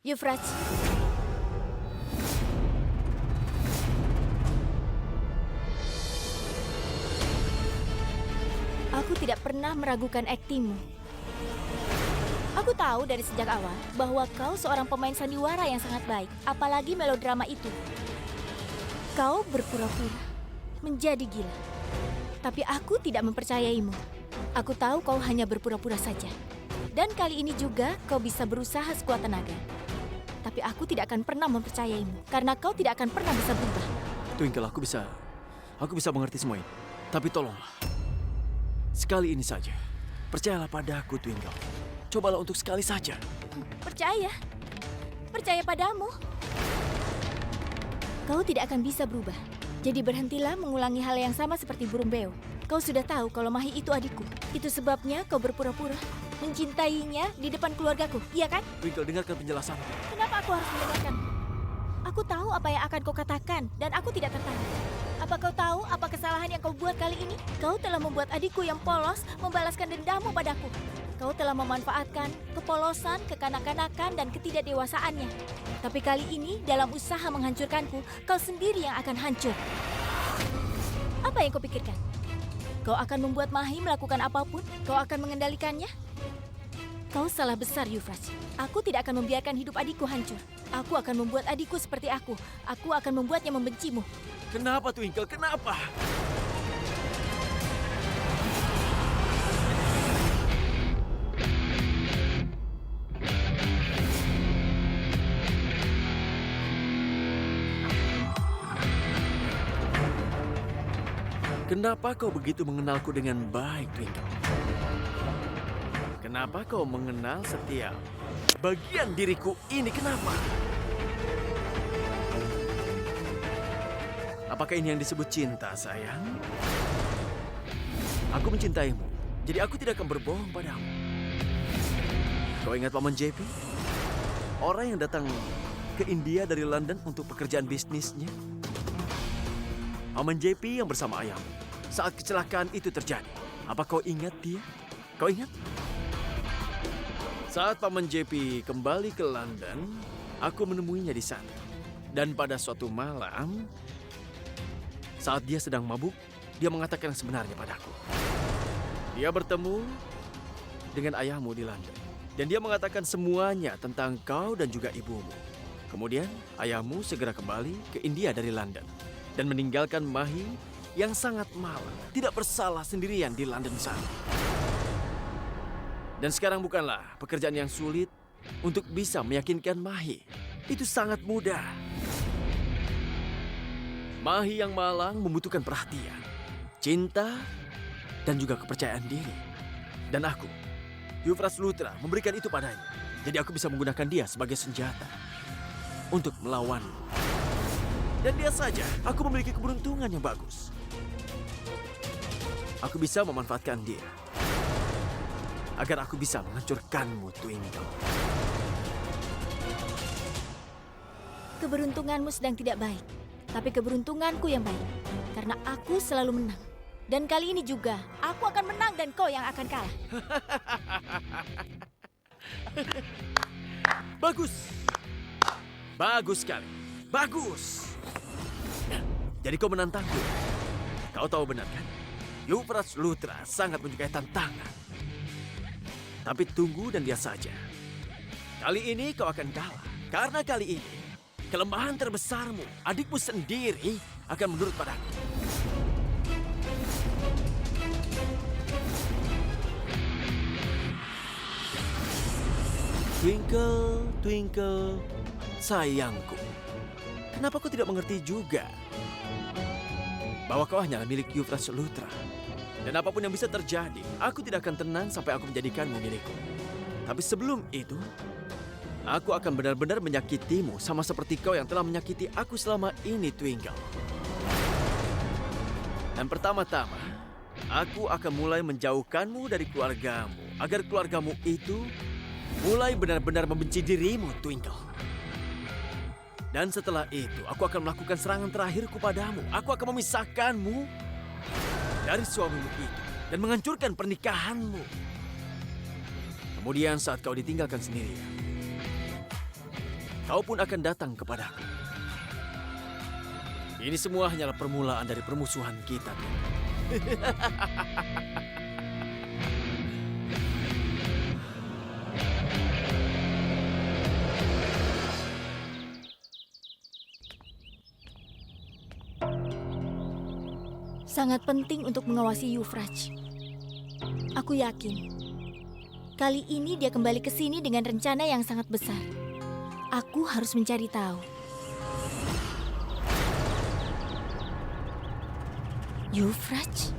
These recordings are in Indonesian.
Yuvraj, aku tidak pernah meragukan aktingmu. Aku tahu dari sejak awal bahwa kau seorang pemain sandiwara yang sangat baik, apalagi melodrama itu. Kau berpura-pura menjadi gila. Tapi aku tidak mempercayaimu. Aku tahu kau hanya berpura-pura saja. Dan kali ini juga kau bisa berusaha sekuat tenaga. Tapi aku tidak akan pernah mempercayaimu, karena kau tidak akan pernah bisa berubah. Twinkle, aku bisa mengerti semua ini. Tapi tolonglah, sekali ini saja, percayalah padaku, Twinkle. Cobalah untuk sekali saja. Percaya padamu. Kau tidak akan bisa berubah. Jadi berhentilah mengulangi hal yang sama seperti burung beo. Kau sudah tahu kalau Mahi itu adikku. Itu sebabnya kau berpura-pura mencintainya di depan keluargaku, iya kan? Twinkle, dengarkan penjelasanku. Kenapa aku harus mendengarkan? Aku tahu apa yang akan kau katakan dan aku tidak tertarik. Apa kau tahu apa kesalahan yang kau buat kali ini? Kau telah membuat adikku yang polos membalaskan dendammu padaku. Kau telah memanfaatkan kepolosan, kekanak-kanakan, dan ketidakdewasaannya. Tapi kali ini dalam usaha menghancurkanku, kau sendiri yang akan hancur. Apa yang kau pikirkan? Kau akan membuat Mahi melakukan apapun? Kau akan mengendalikannya? Kau salah besar, Yuvraj. Aku tidak akan membiarkan hidup adikku hancur. Aku akan membuat adikku seperti aku. Aku akan membuatnya membencimu. Kenapa, Twinkle? Kenapa? Kenapa kau begitu mengenalku dengan baik, Twinkle? Kenapa kau mengenal setiap bagian diriku ini? Kenapa? Apakah ini yang disebut cinta, sayang? Aku mencintaimu, jadi aku tidak akan berbohong padamu. Kau ingat Paman JP? Orang yang datang ke India dari London untuk pekerjaan bisnisnya? Paman JP yang bersama ayahmu saat kecelakaan itu terjadi. Apa kau ingat dia? Kau ingat? Saat Paman JP kembali ke London, aku menemuinya di sana. Dan pada suatu malam, saat dia sedang mabuk, dia mengatakan yang sebenarnya padaku. Dia bertemu dengan ayahmu di London. Dan dia mengatakan semuanya tentang kau dan juga ibumu. Kemudian, ayahmu segera kembali ke India dari London. Dan meninggalkan Mahi yang sangat malang, tidak bersalah sendirian di London sana. Dan sekarang bukanlah pekerjaan yang sulit untuk bisa meyakinkan Mahi. Itu sangat mudah. Mahi yang malang membutuhkan perhatian, cinta, dan juga kepercayaan diri. Dan aku, Yuvraj Luthra, memberikan itu padanya. Jadi aku bisa menggunakan dia sebagai senjata untuk melawanmu. Dan dia saja, aku memiliki keberuntungan yang bagus. Aku bisa memanfaatkan dia agar aku bisa menghancurkanmu, Twinkle. Keberuntunganmu sedang tidak baik, tapi keberuntunganku yang baik. Karena aku selalu menang. Dan kali ini juga, aku akan menang dan kau yang akan kalah. Bagus. Bagus sekali. Bagus. Jadi kau menantangku. Kau tahu benar kan? Yuvraj Luthra sangat menyukai tantangan. Tapi tunggu dan lihat saja. Kali ini kau akan kalah. Karena kali ini, kelemahan terbesarmu, adikmu sendiri, akan menurut padaku. Twinkle, twinkle, sayangku. Kenapa kau tidak mengerti juga bahwa kau hanyalah milik Yuvraj Luthra? Dan apapun yang bisa terjadi, aku tidak akan tenang sampai aku menjadikanmu milikku. Tapi sebelum itu, aku akan benar-benar menyakitimu sama seperti kau yang telah menyakiti aku selama ini, Twinkle. Dan pertama-tama, aku akan mulai menjauhkanmu dari keluargamu, agar keluargamu itu mulai benar-benar membenci dirimu, Twinkle. Dan setelah itu, aku akan melakukan serangan terakhirku padamu. Aku akan memisahkanmu dari suamimu itu dan menghancurkan pernikahanmu. Kemudian saat kau ditinggalkan sendirian, kau pun akan datang kepadaku. Ini semua hanyalah permulaan dari permusuhan kita. Sangat penting untuk mengawasi Euphrates. Aku yakin, kali ini dia kembali ke sini dengan rencana yang sangat besar. Aku harus mencari tahu. Euphrates?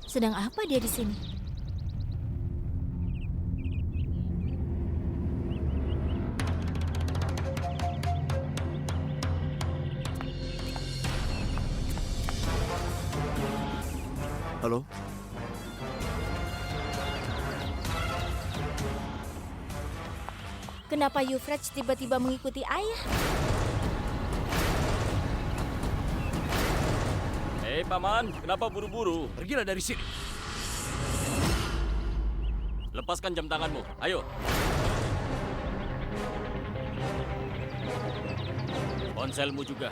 Sedang apa dia di sini? Halo? Kenapa Euphrates tiba-tiba mengikuti ayah? Hei Paman, kenapa buru-buru? Pergilah dari sini. Lepaskan jam tanganmu, ayo. Ponselmu juga.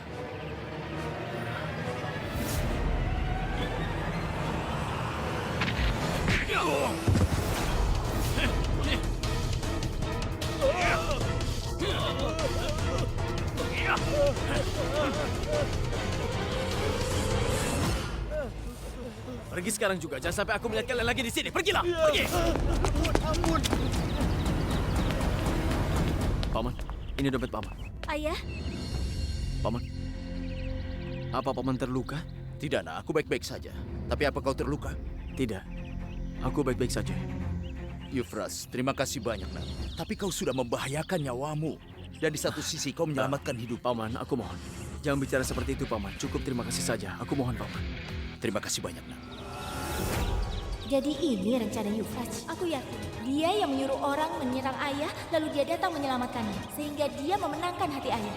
Pergi sekarang juga. Jangan sampai aku melihat kalian lagi di sini. Pergilah. Pergi. Ampun. Paman, ini dompet Paman. Ayah, Paman, apa Paman terluka? Tidak, nak. Aku baik-baik saja. Tapi apa kau terluka? Tidak. Aku baik-baik saja. Euphrates, terima kasih banyak, nak. Tapi kau sudah membahayakan nyawamu. Dan di satu sisi kau menyelamatkan hidup. Paman, aku mohon. Jangan bicara seperti itu, Paman. Cukup terima kasih saja. Aku mohon, Paman. Terima kasih banyak, nak. jadi ini rencana Euphrates. Aku yakin dia yang menyuruh orang menyerang ayah, lalu dia datang menyelamatkannya, sehingga dia memenangkan hati ayah.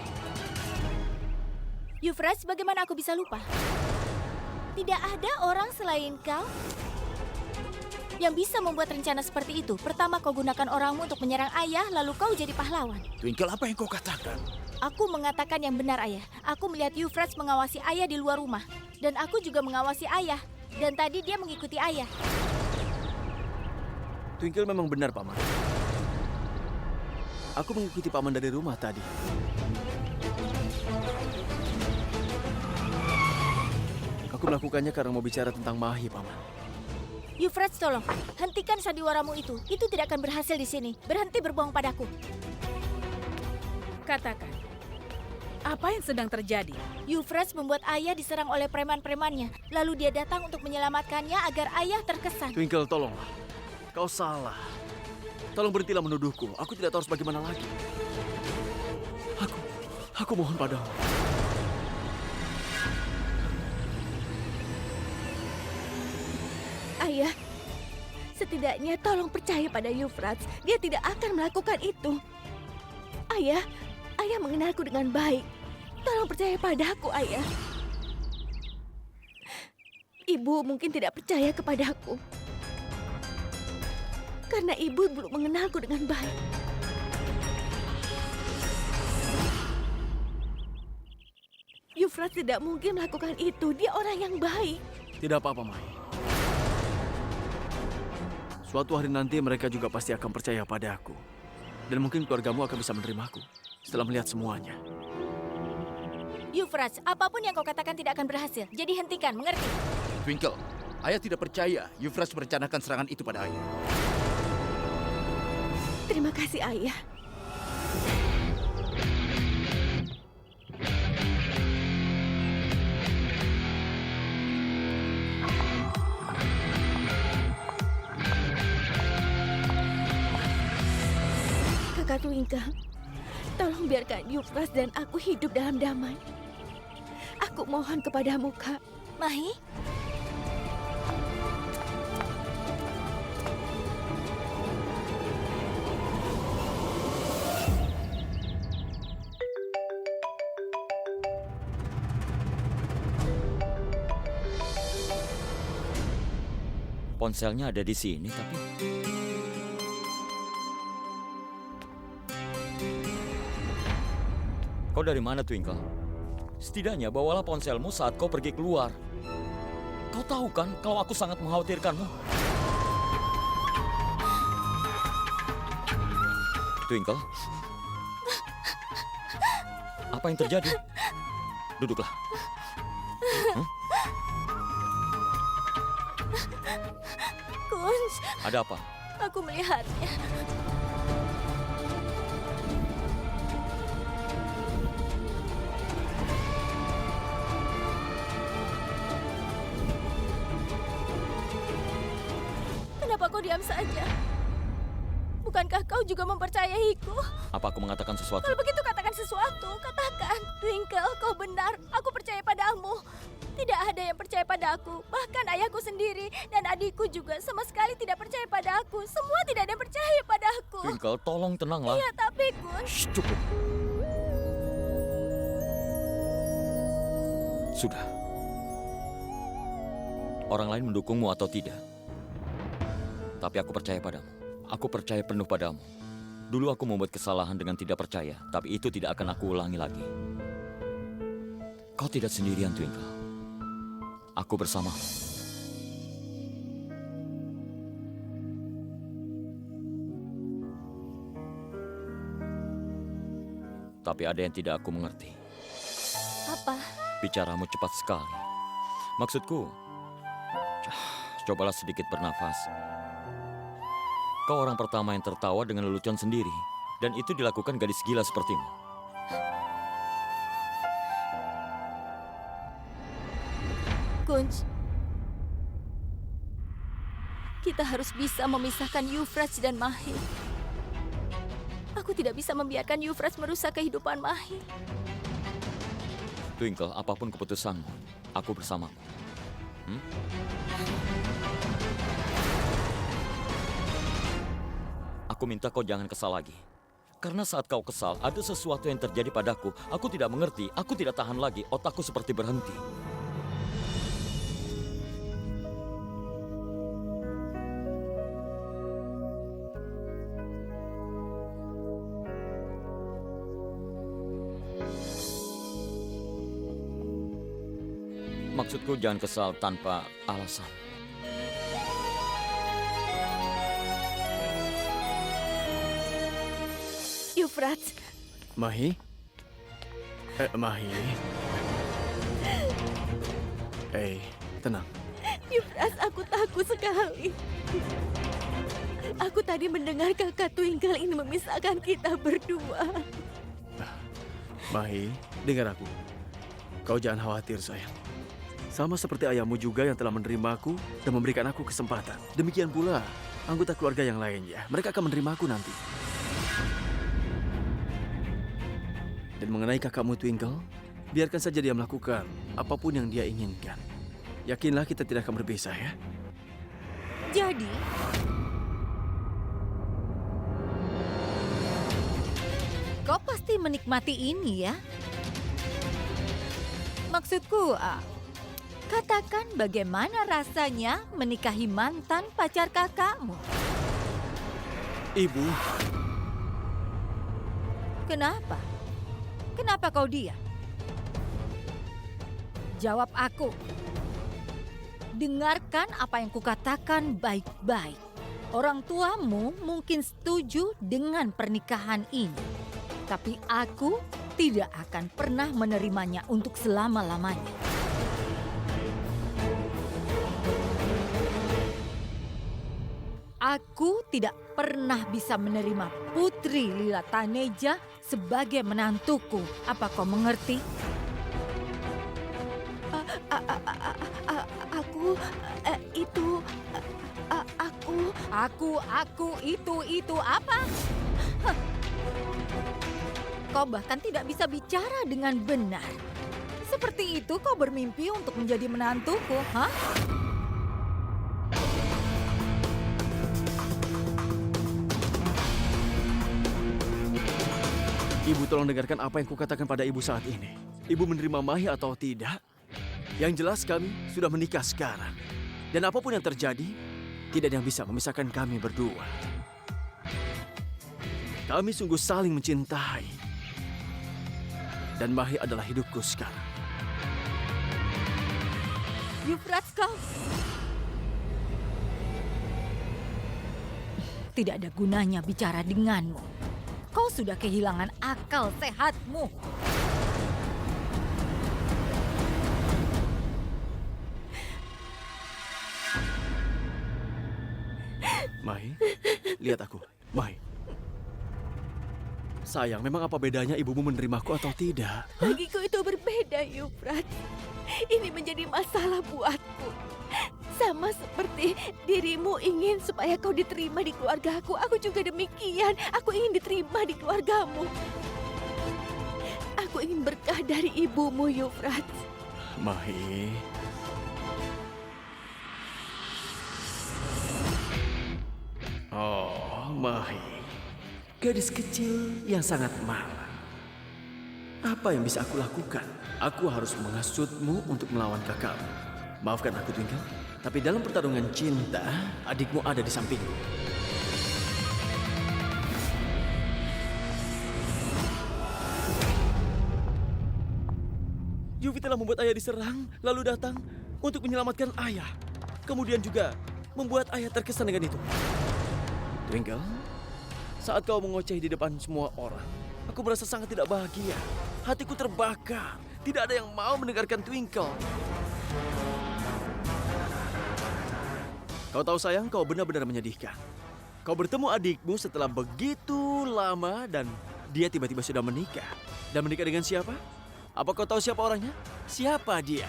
Euphrates, bagaimana aku bisa lupa? Tidak ada orang selain kau yang bisa membuat rencana seperti itu. Pertama, kau gunakan orangmu untuk menyerang ayah, lalu kau jadi pahlawan. Twinkle, apa yang kau katakan? Aku mengatakan yang benar, ayah. Aku melihat Euphrates mengawasi ayah di luar rumah. Dan aku juga mengawasi ayah. Dan tadi dia mengikuti ayah. Twinkle memang benar, Paman. Aku mengikuti Paman dari rumah tadi. Aku melakukannya karena mau bicara tentang Mahi, Paman. Euphrates, tolong. Hentikan sandiwaramu itu. Itu tidak akan berhasil di sini. Berhenti berbohong padaku. Katakan, apa yang sedang terjadi? Euphrates membuat ayah diserang oleh preman-premannya. Lalu dia datang untuk menyelamatkannya agar ayah terkesan. Twinkle, tolonglah. Kau salah. Tolong berhentilah menuduhku. Aku tidak tahu harus bagaimana lagi. Aku mohon padamu. Ayah, setidaknya tolong percaya pada Euphrates. Dia tidak akan melakukan itu. Ayah mengenalku dengan baik. Tolong percaya padaku, Ayah. Ibu mungkin tidak percaya kepadaku. Karena ibu belum mengenalku dengan baik. Euphrates tidak mungkin melakukan itu. Dia orang yang baik. Tidak apa-apa, Mai. Suatu hari nanti mereka juga pasti akan percaya pada aku. Dan mungkin keluargamu akan bisa menerimaku setelah melihat semuanya. Euphrates, apapun yang kau katakan tidak akan berhasil. Jadi hentikan, mengerti? Twinkle, ayah tidak percaya Euphrates merencanakan serangan itu pada ayah. Terima kasih, Ayah. Kakak Twinkle, tolong biarkan Euphrates dan aku hidup dalam damai. Aku mohon kepadamu, Kak. Mahi? Ponselnya ada di sini, tapi Kau dari mana, Twinkle? Setidaknya bawalah ponselmu saat kau pergi keluar. Kau tahu kan kalau aku sangat mengkhawatirkanmu. Twinkle? Apa yang terjadi? Duduklah. Kunz, Ada apa? aku melihatnya. Kenapa kau diam saja? Bukankah kau juga mempercayaiku? Apa aku mengatakan sesuatu? Kalau begitu katakan sesuatu, katakan. Twinkle, kau benar. Aku percaya padamu. Tidak ada yang percaya padaku. Bahkan ayahku sendiri dan adikku juga sama sekali tidak percaya padaku. Semua tidak ada yang percaya padaku. Twinkle, tolong tenanglah. Iya, tapi Kunz, Shh, cukup. Sudah. Orang lain mendukungmu atau tidak. Tapi aku percaya padamu. Aku percaya penuh padamu. Dulu aku membuat kesalahan dengan tidak percaya, tapi itu tidak akan aku ulangi lagi. Kau tidak sendirian, Twinkle. Aku bersamamu. Tapi ada yang tidak aku mengerti. apa? Bicaramu cepat sekali. Maksudku, cobalah sedikit bernafas. Kau orang pertama yang tertawa dengan lelucon sendiri. Dan itu dilakukan gadis gila sepertimu. Kunz, kita harus bisa memisahkan Euphrates dan Mahir. Aku tidak bisa membiarkan Euphrates merusak kehidupan Mahir. Twinkle, apapun keputusanmu, aku bersamamu. Aku minta kau jangan kesal lagi. Karena saat kau kesal, ada sesuatu yang terjadi padaku. Aku tidak mengerti, aku tidak tahan lagi. Otakku seperti berhenti. Maksudku jangan kesal tanpa alasan. Euphrates, Mahi? Mahi? Tenang. Euphrates, aku takut sekali. Aku tadi mendengar kakak Twinkle ini memisahkan kita berdua. Mahi, dengar aku. Kau jangan khawatir, sayang. Sama seperti ayahmu juga yang telah menerimaku dan memberikan aku kesempatan. Demikian pula anggota keluarga yang lainnya. Mereka akan menerimaku nanti. Dan mengenai kakakmu Twinkle, biarkan saja dia melakukan apapun yang dia inginkan. Yakinlah kita tidak akan berpisah ya. Jadi, kau pasti menikmati ini ya? Maksudku, katakan bagaimana rasanya menikahi mantan pacar kakakmu? Ibu, Kenapa? Kenapa kau diam? Jawab aku. Dengarkan apa yang kukatakan baik-baik. Orang tuamu mungkin setuju dengan pernikahan ini. Tapi aku tidak akan pernah menerimanya untuk selama-lamanya. Aku tidak pernah bisa menerima Putri Lila Taneja sebagai menantuku. Apa kau mengerti? Aku, itu apa? Hah. Kau bahkan tidak bisa bicara dengan benar. Seperti itu kau bermimpi untuk menjadi menantuku, hah? Ibu tolong dengarkan apa yang kukatakan pada ibu saat ini. Ibu menerima Mahi atau tidak? Yang jelas kami sudah menikah sekarang. Dan apapun yang terjadi, tidak ada yang bisa memisahkan kami berdua. Kami sungguh saling mencintai. Dan Mahi adalah hidupku sekarang. Euphrates, kau... Tidak ada gunanya bicara denganmu. Kau sudah kehilangan akal sehatmu. Mahi, lihat aku. Mahi. Sayang, memang apa bedanya ibumu menerimaku atau tidak? Bagiku itu berbeda, Euphrates. Ini menjadi masalah buatku. Sama seperti dirimu ingin supaya kau diterima di keluargaku, aku juga demikian. Aku ingin diterima di keluargamu. Aku ingin berkah dari ibumu, Euphrates. Mahi. Oh, Mahi. Gadis kecil yang sangat malang. Apa yang bisa aku lakukan? Aku harus menghasutmu untuk melawan kakakmu. Maafkan aku, Twinkle. Tapi dalam pertarungan cinta, adikmu ada di sampingku. Yuvi telah membuat ayah diserang, lalu datang untuk menyelamatkan ayah. Kemudian juga membuat ayah terkesan dengan itu. Twinkle, saat kau mengoceh di depan semua orang, aku merasa sangat tidak bahagia. Hatiku terbakar. Tidak ada yang mau mendengarkan Twinkle. Kau tahu sayang, kau benar-benar menyedihkan. Kau bertemu adikmu setelah begitu lama dan dia tiba-tiba sudah menikah. Dan menikah dengan siapa? Apa kau tahu siapa orangnya? Siapa dia?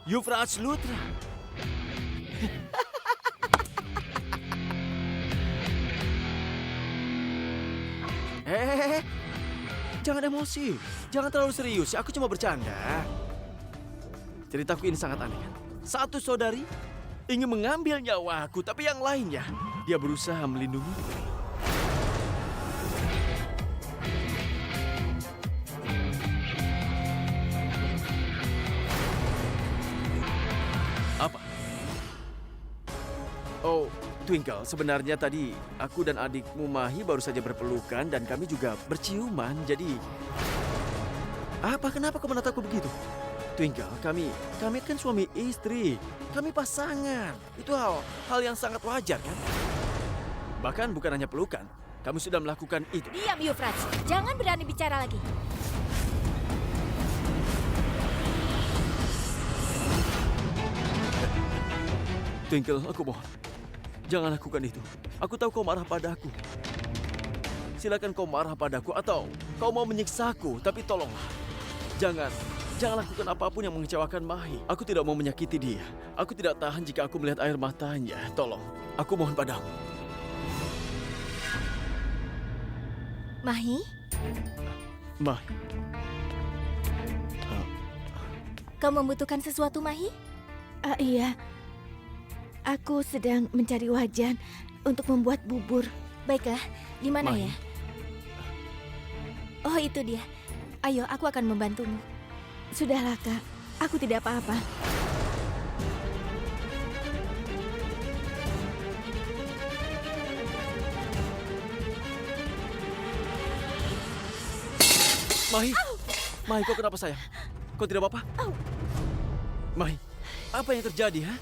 Euphrates Lutra. Jangan emosi. Jangan terlalu serius. Aku cuma bercanda. Ceritaku ini sangat aneh kan? Satu saudari ingin mengambil nyawaku, tapi yang lainnya dia berusaha melindungi. Apa? Oh, Twinkle, sebenarnya tadi aku dan adikmu Mahi baru saja berpelukan dan kami juga berciuman. Jadi, kenapa kau menatapku begitu? Twinkle, kami kan suami istri. Kami pasangan. Itu hal yang sangat wajar kan? Bahkan bukan hanya pelukan. Kami sudah melakukan itu. Diam, Euphrates. Jangan berani bicara lagi. Twinkle, aku mohon. Jangan lakukan itu. Aku tahu kau marah padaku. Silakan kau marah padaku atau kau mau menyiksaku. Tapi tolonglah. Jangan lakukan apapun yang mengecewakan Mahi. Aku tidak mau menyakiti dia. Aku tidak tahan jika aku melihat air matanya. Tolong, aku mohon padamu. Mahi, Mahi. kau membutuhkan sesuatu, Mahi? Iya. Aku sedang mencari wajan untuk membuat bubur. Baiklah, di mana Mahi. ya? Oh, itu dia. Ayo, aku akan membantumu. Sudahlah, Kak. Aku tidak apa-apa. Mahi. Mahi, kau kenapa sayang? Kau tidak apa-apa? Mahi, apa yang terjadi, ha?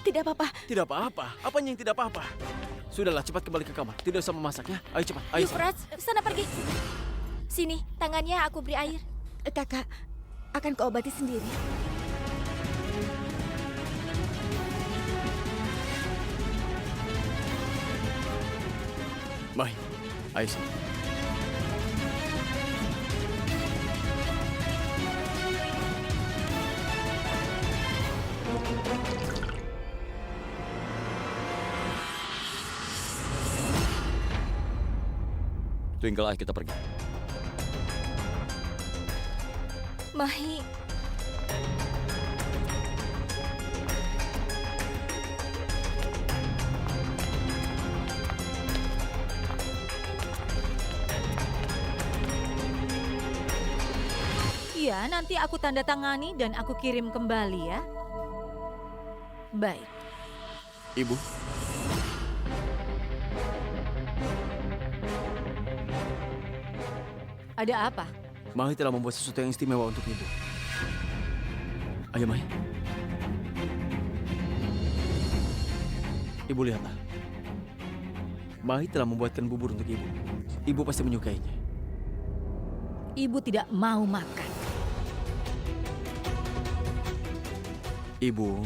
Tidak apa-apa. Tidak apa-apa. Apanya yang tidak apa-apa? Sudahlah, cepat kembali ke kamar. Tidak usah memasak ya. Ayo cepat. Ayo. Euphrates, sana pergi. Sini, tangannya aku beri air. Kakak, akan kuobati sendiri. Mahi, ayo sini. Twinkle, ayo kita pergi. Mahi, Iya, nanti aku tanda tangani dan aku kirim kembali ya. Baik. Ibu. Ada apa? Mai telah membuat sesuatu yang istimewa untuk ibu. Ayo, Mai. Ibu lihatlah. Mai telah membuatkan bubur untuk ibu. Ibu pasti menyukainya. Ibu tidak mau makan. Ibu,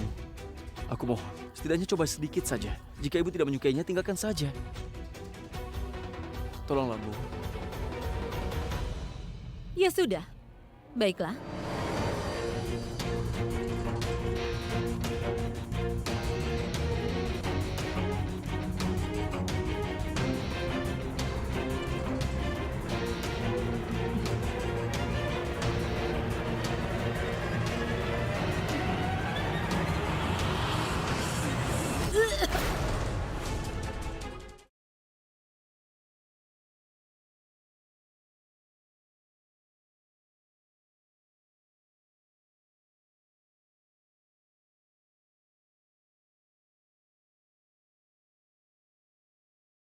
aku mohon, setidaknya coba sedikit saja. Jika ibu tidak menyukainya, tinggalkan saja. Tolonglah, Bu. Ya sudah, baiklah.